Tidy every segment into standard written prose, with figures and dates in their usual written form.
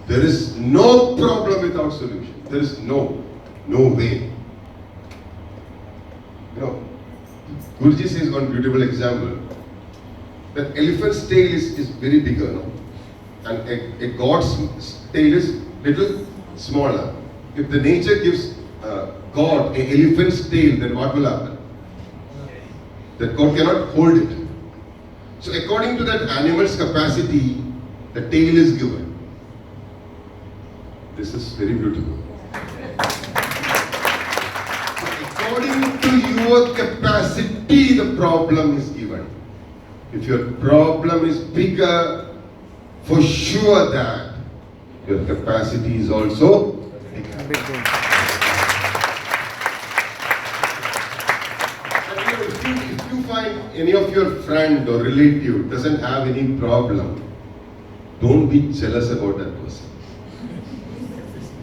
There is no problem without solution. There is no way. You know, Guruji says one beautiful example. The elephant's tail is very bigger, no? And a god's tail is little smaller. If the nature gives God an elephant's tail, then what will happen? That God cannot hold it. So according to that animal's capacity, the tail is given. This is very beautiful. According to your capacity, the problem is given. If your problem is bigger, for sure that your capacity is also bigger. If you find any of your friend or relative doesn't have any problem, don't be jealous about that person.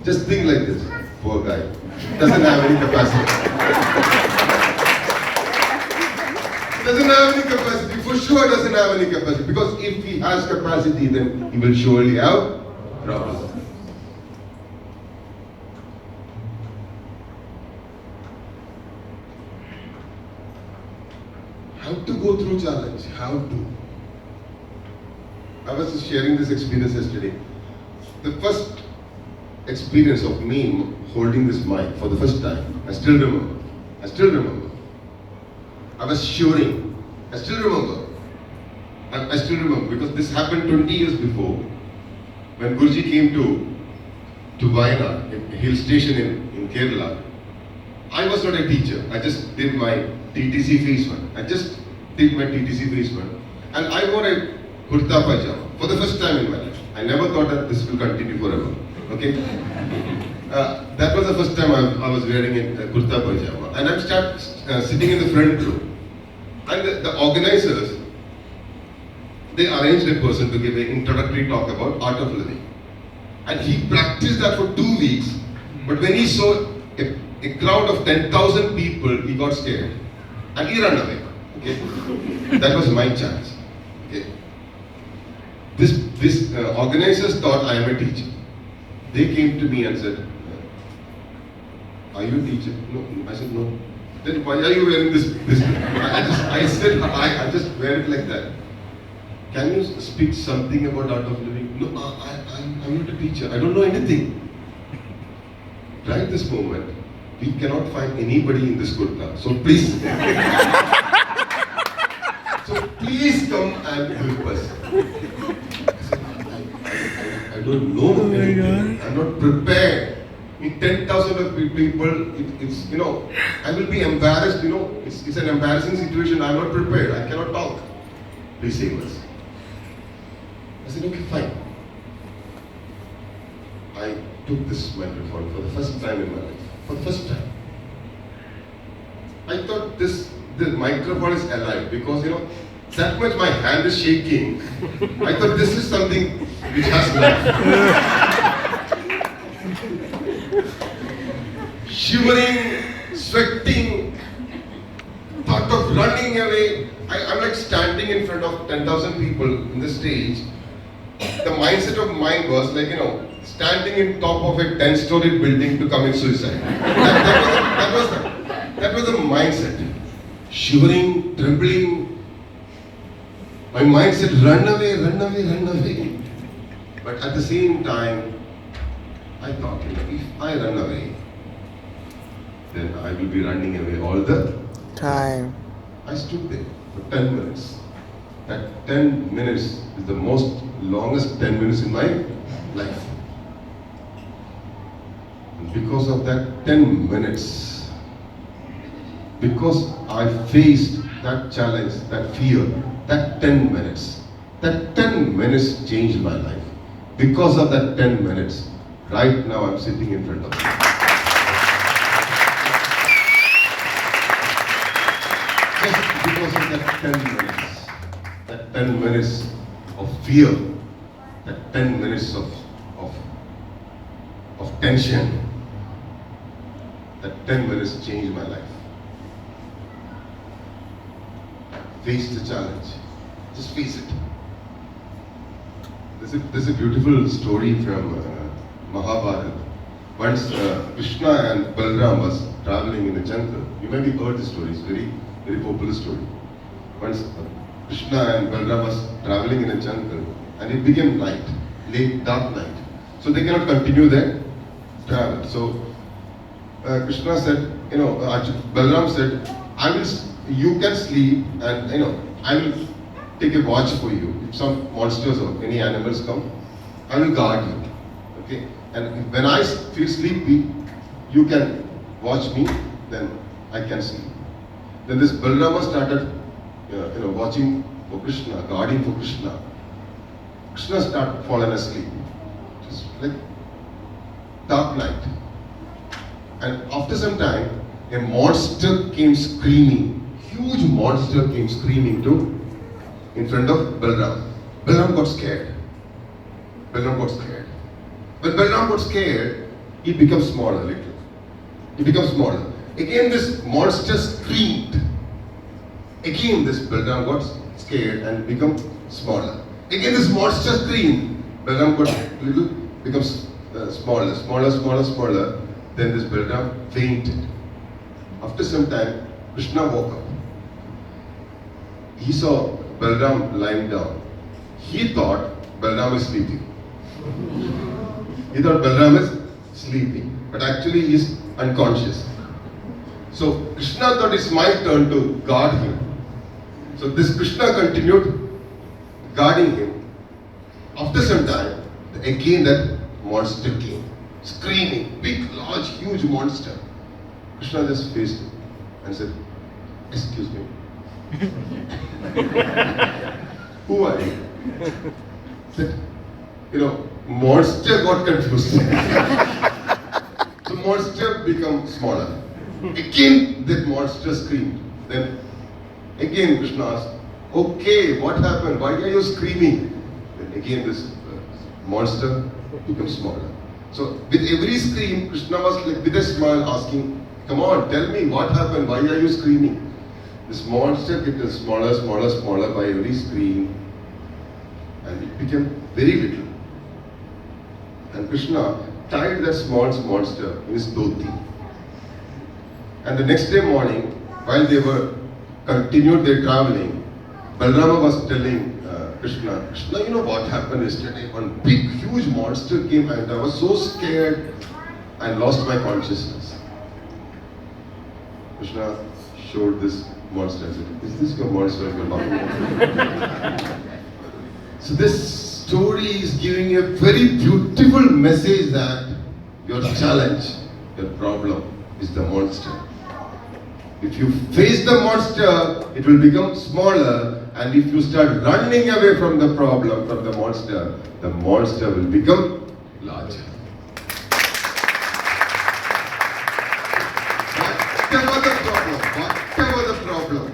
Just think like this, poor guy, doesn't have any capacity. Doesn't have any capacity, for sure doesn't have any capacity. Because if he has capacity, then he will surely have problems. How to go through challenge? How to? I was just sharing this experience yesterday. The first experience of me holding this mic for the first time, I still remember. I was shivering. I still remember because this happened 20 years before when Guruji came to Wayanad, a hill station in Kerala. I was not a teacher. I just did my TTC phase 1. And I wore a kurta pajama for the first time in my life. I never thought that this will continue forever. Okay? That was the first time I was wearing a kurta pajama. And I'm sitting in the front row. And the organizers, they arranged a person to give an introductory talk about art of living. And he practiced that for 2 weeks. But when he saw a crowd of 10,000 people, he got scared. And he ran away. Okay? That was my chance. Okay? This organizers thought I am a teacher. They came to me and said, "Are you a teacher?" No. I said, "No." "Then why are you wearing this?" I said, I just wear it like that. "Can you speak something about art of living?" "No, I'm not a teacher. I don't know anything." Right this moment, we cannot find anybody in this kurta. So please come and help us. I don't know anything. I'm not prepared. In 10,000 of people, it's I will be embarrassed. It's an embarrassing situation. I'm not prepared. I cannot talk. Please save us. I said, okay, fine. I took this microphone for the first time in my life. For the first time. I thought the microphone is alive because that much my hand is shaking. I thought this is something which has life. Shivering, sweating, thought of running away. I'm like standing in front of 10,000 people in the stage. The mindset of mine was like, standing in top of a 10-story building to commit suicide. That was the mindset. Shivering, trembling. My mind said, run away, run away, run away. But at the same time, I thought, if I run away, then I will be running away all the time. I stood there for 10 minutes. That 10 minutes is the longest 10 minutes in my life. And because of that 10 minutes, because I faced that challenge, that fear, that 10 minutes changed my life. Because of that 10 minutes, right now I'm sitting in front of you. Just because of that 10 minutes of fear, that 10 minutes of tension, that 10 minutes changed my life. Face the challenge. Just face it. There's a beautiful story from Mahabharata. Once Krishna and Balram was traveling in the jungle. You maybe heard the story. It's very, very popular story. Once Krishna and Balram was traveling in the jungle, and it became night, late dark night. So they cannot continue their travel. So Krishna said, Balram said, you can sleep, and I will take a watch for you. If some monsters or any animals come, I will guard you. Okay? And when I feel sleepy, you can watch me, then I can sleep. Then this Balrama started, watching for Krishna, guarding for Krishna. Krishna started falling asleep. Just like dark night. And after some time, a monster came screaming. Huge monster came screaming in front of Balram. Balram got scared. When Balram got scared, he became smaller a little. He became smaller. Again this monster screamed. Again this Balram got scared and became smaller. Again this monster screamed. Balram got little, becomes smaller. Then this Balram fainted. After some time, Krishna woke up. He saw Balram lying down. He thought Balram is sleeping. He thought Balram is sleeping, but actually he is unconscious. So Krishna thought it's my turn to guard him. So this Krishna continued guarding him. After some time, again that monster came, screaming, big, large, huge monster. Krishna just faced him and said, "Excuse me. Who are you?" Said, monster got confused. So monster became smaller. Again that monster screamed. Then again Krishna asked, "Okay, what happened? Why are you screaming?" Then again this monster became smaller. So with every scream, Krishna was like with a smile asking, "Come on, tell me what happened? Why are you screaming?" This monster getting smaller by every scream, and it became very little. And Krishna tied that small monster in his dhoti. And the next day morning, while they were continued their traveling, Balrama was telling Krishna, "You know what happened yesterday? One big, huge monster came and I was so scared and lost my consciousness." Krishna showed this monster and said, "Is this your monster you're talking about?" So this story is giving a very beautiful message that your challenge, your problem is the monster. If you face the monster, it will become smaller, and if you start running away from the problem, from the monster will become larger. Whatever the problem,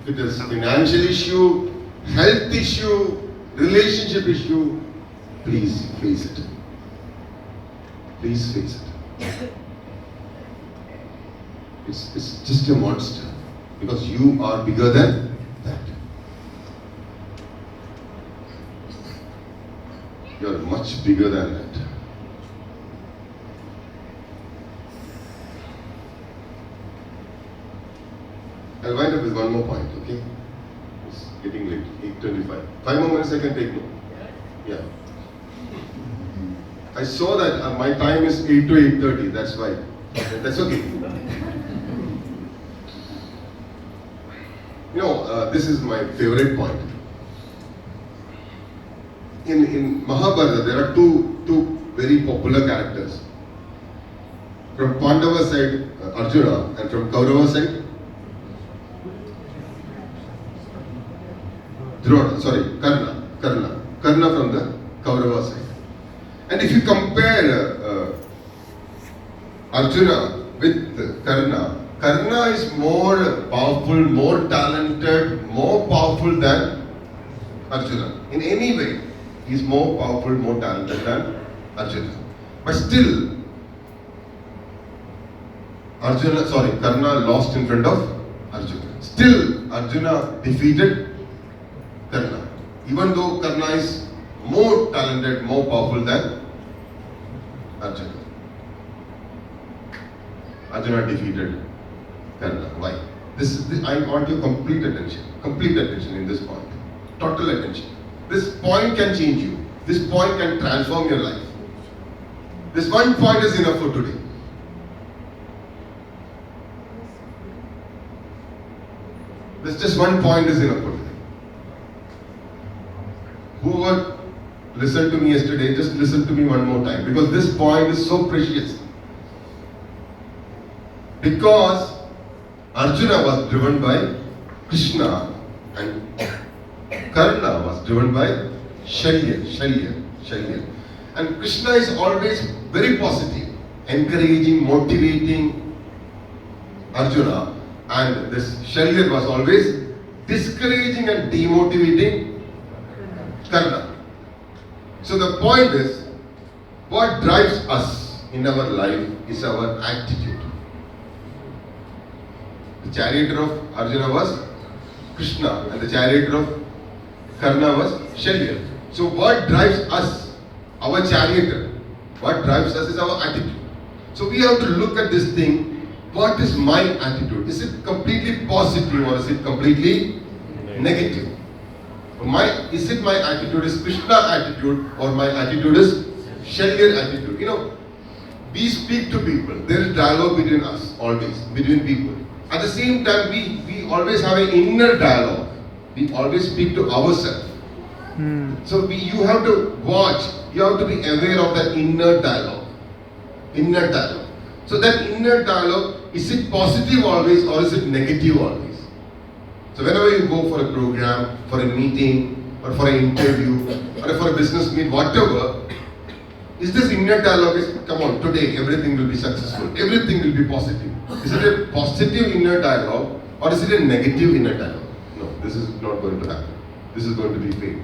if it is financial issue, health issue, relationship issue, please face it. Please face it. It's just a monster, because you are bigger than that. You are much bigger than that. I'll wind up with one more point, okay? It's getting late, 8:25. 5 more minutes I can take, no? Yeah. I saw that my time is 8 to 8:30, that's why. That's okay. This is my favorite point. In Mahabharata, there are two very popular characters. From Pandava side, Arjuna, and from Kaurava side, Karna. Karna from the Kaurava side. And if you compare Arjuna with Karna, Karna is more powerful, more talented, more powerful than Arjuna. In any way, he is more powerful, more talented than Arjuna. But still, Karna lost in front of Arjuna. Still, Arjuna defeated Karna. Even though Karna is more talented, more powerful than Arjuna. Arjuna defeated Karna. Why? I want your complete attention in this point. Total attention. This point can change you. This point can transform your life. This one point is enough for today. This just one point is enough for today. Whoever listened to me yesterday, just listen to me one more time, because this point is so precious. Because Arjuna was driven by Krishna and Karna was driven by Shalya. And Krishna is always very positive, encouraging, motivating Arjuna, and this Shalya was always discouraging and demotivating Karna. So the point is, what drives us in our life is our attitude. The charioteer of Arjuna was Krishna and the charioteer of Karna was Shalya. So what drives us, our charioteer, what drives us is our attitude. So we have to look at this thing, what is my attitude? Is it completely positive or is it completely negative? Is it my attitude is Krishna attitude or my attitude is Shalya attitude? You know, we speak to people, there is dialogue between us, always, between people. At the same time, we always have an inner dialogue. We always speak to ourselves. So you have to watch, you have to be aware of that inner dialogue. Inner dialogue. So that inner dialogue, is it positive always or is it negative always? So whenever you go for a program, for a meeting, or for an interview, or for a business meet, whatever, is this inner dialogue is, come on, today everything will be successful, everything will be positive. Is it a positive inner dialogue or is it a negative inner dialogue? No, this is not going to happen. This is going to be fail.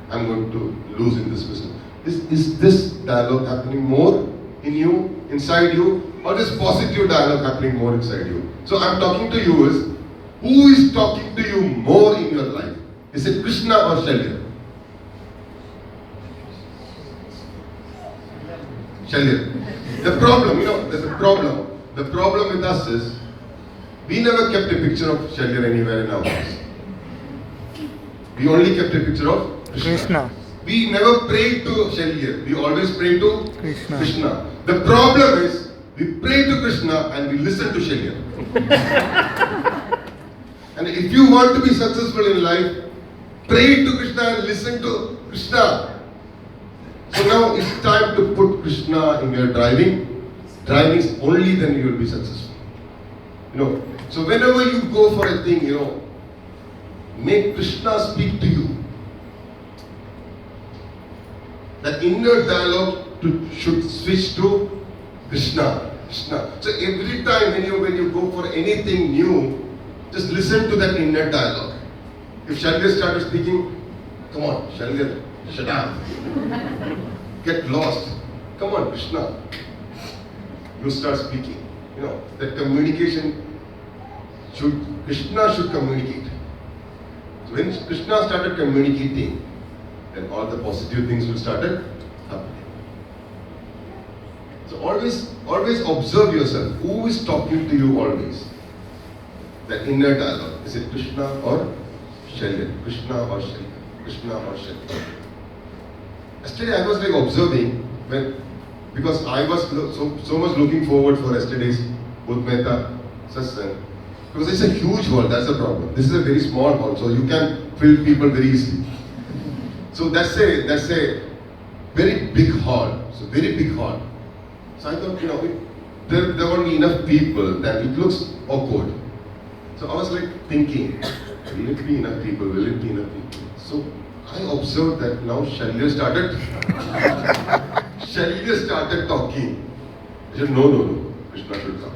I'm going to lose in this business. Is this dialogue happening more in you, inside you, or is positive dialogue happening more inside you? So I'm talking to you is, who is talking to you more in your life? Is it Krishna or Shalya? Shalya. The problem, you know, there's a problem. The problem with us is, we never kept a picture of Shalya anywhere in our house. We only kept a picture of Krishna. We never prayed to Shalya. We always prayed to Krishna. The problem is, we pray to Krishna and we listen to Shalya. And if you want to be successful in life, pray to Krishna and listen to Krishna. So now it's time to put Krishna in your driving. Driving is only then you will be successful. You know. So whenever you go for a thing, you know, make Krishna speak to you. That inner dialogue should switch to Krishna. So every time when you go for anything new, just listen to that inner dialogue. If Shalya started speaking, come on, Shalya, shut up. Get lost. Come on, Krishna. You start speaking. You know, that communication Krishna should communicate. So when Krishna started communicating, then all the positive things will start happening. So always observe yourself. Who is talking to you always? That inner dialogue. Is it Krishna or Shalya? Krishna or Shalya? Krishna or Shalya? Yesterday I was like observing because I was so much looking forward for yesterday's Buddha Satsang. Because it's a huge hall, that's the problem. This is a very small hall, so you can fill people very easily. So that's a very big hall. So very big hall. So I thought, you know, there won't be enough people, then it looks awkward. So I was like thinking, will it be enough people? Will it be enough people? So I observed that now Shalya started talking. I said, no, Krishna should come.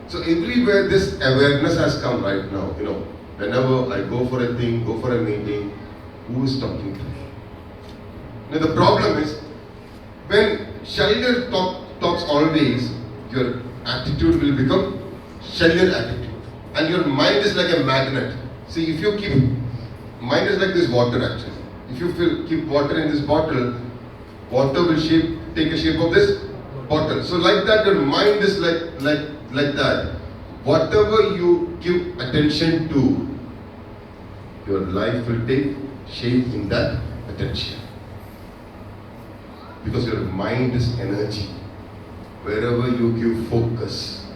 So everywhere this awareness has come right now, you know, whenever I go for a thing, go for a meeting, who is talking to me? Now the problem is, when Shalya talks always, your attitude will become Shalya attitude. And your mind is like a magnet. See, if you keep, mind is like this water actually. If you keep water in this bottle, water will take a shape of this bottle. So like that, your mind is like that. Whatever you give attention to, your life will take shape in that attention. Because your mind is energy. Wherever you give focus,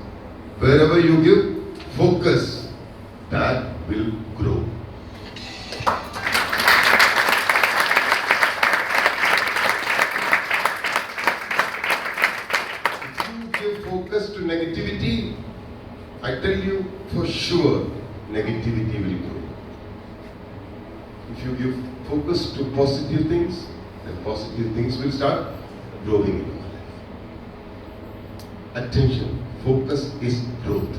that will grow. If you give focus to negativity, I tell you for sure, negativity will grow. If you give focus to positive things, then positive things will start growing in your life. Attention, focus is growth.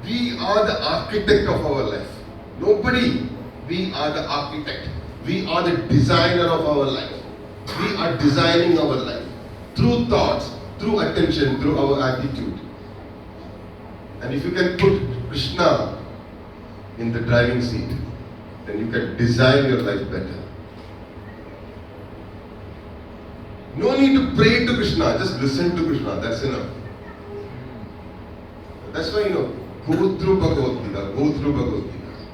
We are the architect of our life. Nobody. We are the architect. We are the designer of our life. We are designing our life through thoughts, through attention, through our attitude. And if you can put Krishna in the driving seat, then you can design your life better. No need to pray to Krishna, just listen to Krishna, that's enough. That's why, go through Bhagwat Gita,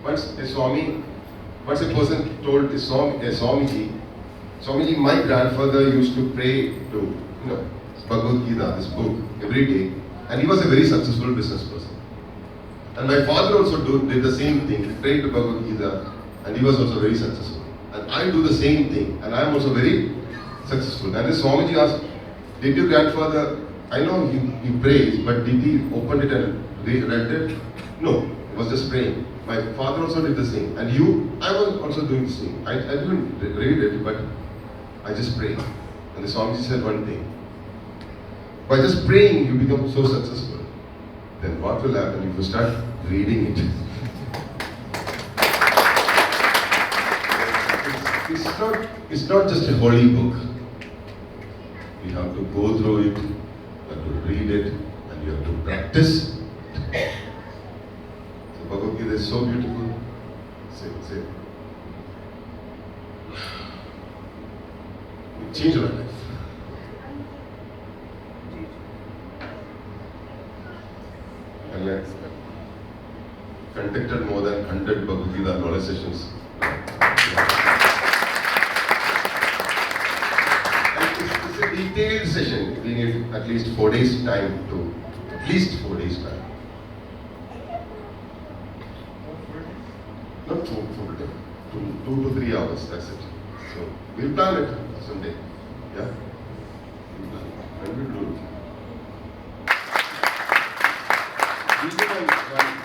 Once a person told a Swamiji, my grandfather used to pray to, Bhagwat Gita, this book, every day, and he was a very successful business person. And my father also did the same thing, he prayed to Bhagwat Gita, and he was also very successful. And I do the same thing, and I am also very successful. And the Swamiji asked, did your grandfather, I know he prays, but did he open it and read it? No, he was just praying. My father also did the same. And you? I was also doing the same. I didn't read it, but I just prayed. And the Swamiji said one thing. By just praying, you become so successful. Then what will happen if you start reading it? It's not just a holy book. You have to go through it, you have to read it, and you have to practice. So Bhagavad Gita is so beautiful. Say. It changed my life. And I conducted more than 100 Bhagavad Gita knowledge sessions. Detailed session. We need at least 4 days time to, at least 4 days time. Not full day. 2 to 3 hours, that's it. So, we'll plan it someday. Yeah? We'll plan it. And we'll do it.